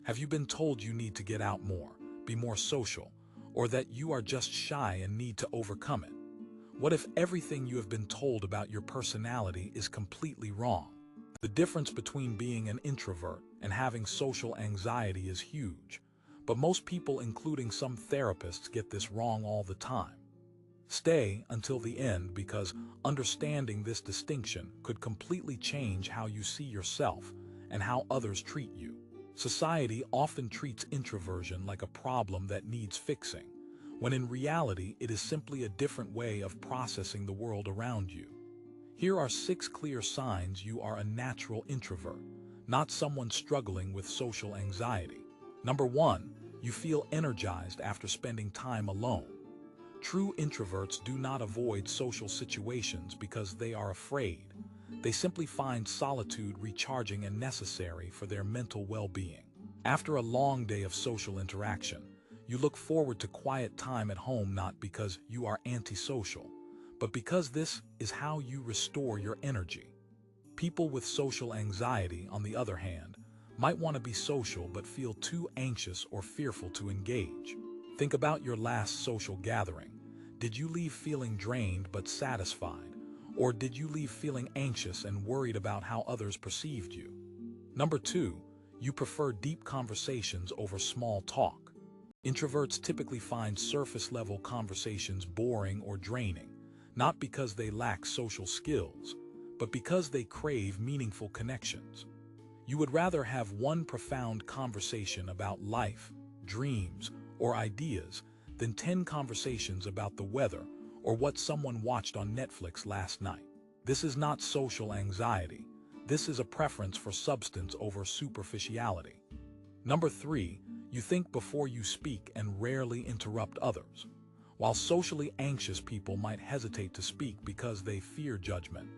Have you been told you need to get out more, be more social, or that you are just shy and need to overcome it? What if everything you have been told about your personality is completely wrong? The difference between being an introvert and having social anxiety is huge, but most people, including some therapists, get this wrong all the time. Stay until the end because understanding this distinction could completely change how you see yourself and how others treat you. Society often treats introversion like a problem that needs fixing, when in reality it is simply a different way of processing the world around you. Here are 6 clear signs you are a natural introvert, not someone struggling with social anxiety. Number 1, you feel energized after spending time alone. True introverts do not avoid social situations because they are afraid. They simply find solitude recharging and necessary for their mental well-being. After a long day of social interaction, you look forward to quiet time at home not because you are antisocial, but because this is how you restore your energy. People with social anxiety, on the other hand, might want to be social but feel too anxious or fearful to engage. Think about your last social gathering. Did you leave feeling drained but satisfied? Or did you leave feeling anxious and worried about how others perceived you? Number 2, you prefer deep conversations over small talk. Introverts typically find surface-level conversations boring or draining, not because they lack social skills, but because they crave meaningful connections. You would rather have one profound conversation about life, dreams, or ideas than 10 conversations about the weather or what someone watched on Netflix last night. This is not social anxiety. This is a preference for substance over superficiality. Number 3, you think before you speak and rarely interrupt others. While socially anxious people might hesitate to speak because they fear judgment,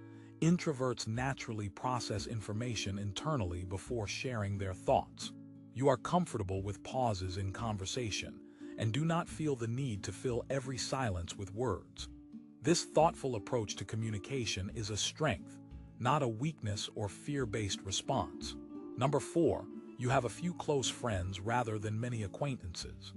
introverts naturally process information internally before sharing their thoughts. You are comfortable with pauses in conversation and do not feel the need to fill every silence with words. This thoughtful approach to communication is a strength, not a weakness or fear-based response. Number 4, you have a few close friends rather than many acquaintances.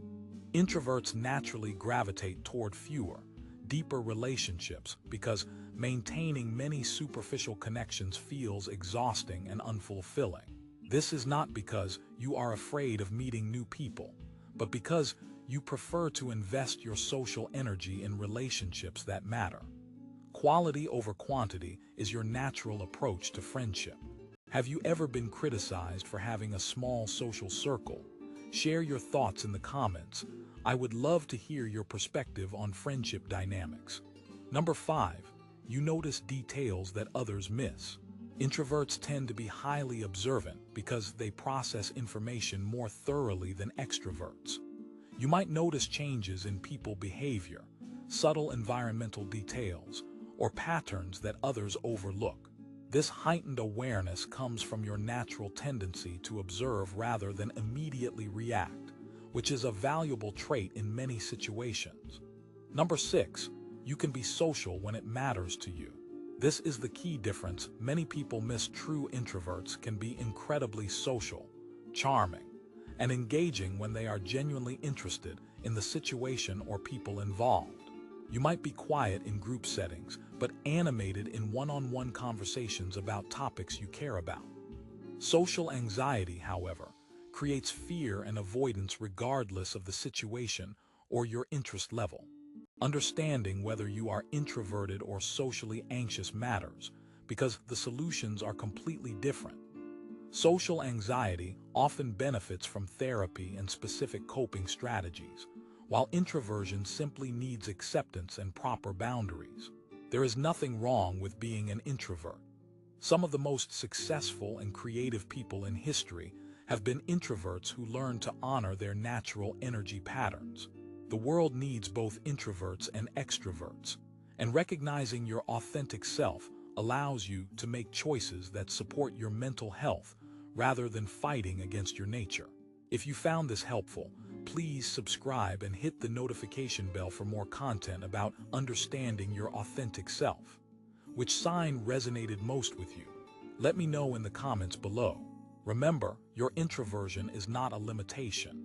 Introverts naturally gravitate toward fewer, deeper relationships because maintaining many superficial connections feels exhausting and unfulfilling. This is not because you are afraid of meeting new people, but because you prefer to invest your social energy in relationships that matter. Quality over quantity is your natural approach to friendship. Have you ever been criticized for having a small social circle? Share your thoughts in the comments. I would love to hear your perspective on friendship dynamics. Number 5, you notice details that others miss. Introverts tend to be highly observant because they process information more thoroughly than extroverts. You might notice changes in people behavior, subtle environmental details, or patterns that others overlook. This heightened awareness comes from your natural tendency to observe rather than immediately react, which is a valuable trait in many situations. Number 6, you can be social when it matters to you. This is the key difference. Many people miss. True introverts can be incredibly social, charming, and engaging when they are genuinely interested in the situation or people involved. You might be quiet in group settings, but animated in one-on-one conversations about topics you care about. Social anxiety, however, creates fear and avoidance regardless of the situation or your interest level. Understanding whether you are introverted or socially anxious matters, because the solutions are completely different. Social anxiety often benefits from therapy and specific coping strategies, while introversion simply needs acceptance and proper boundaries. There is nothing wrong with being an introvert. Some of the most successful and creative people in history have been introverts who learned to honor their natural energy patterns. The world needs both introverts and extroverts, and recognizing your authentic self allows you to make choices that support your mental health rather than fighting against your nature. If you found this helpful, please subscribe and hit the notification bell for more content about understanding your authentic self. Which sign resonated most with you? Let me know in the comments below. Remember, your introversion is not a limitation.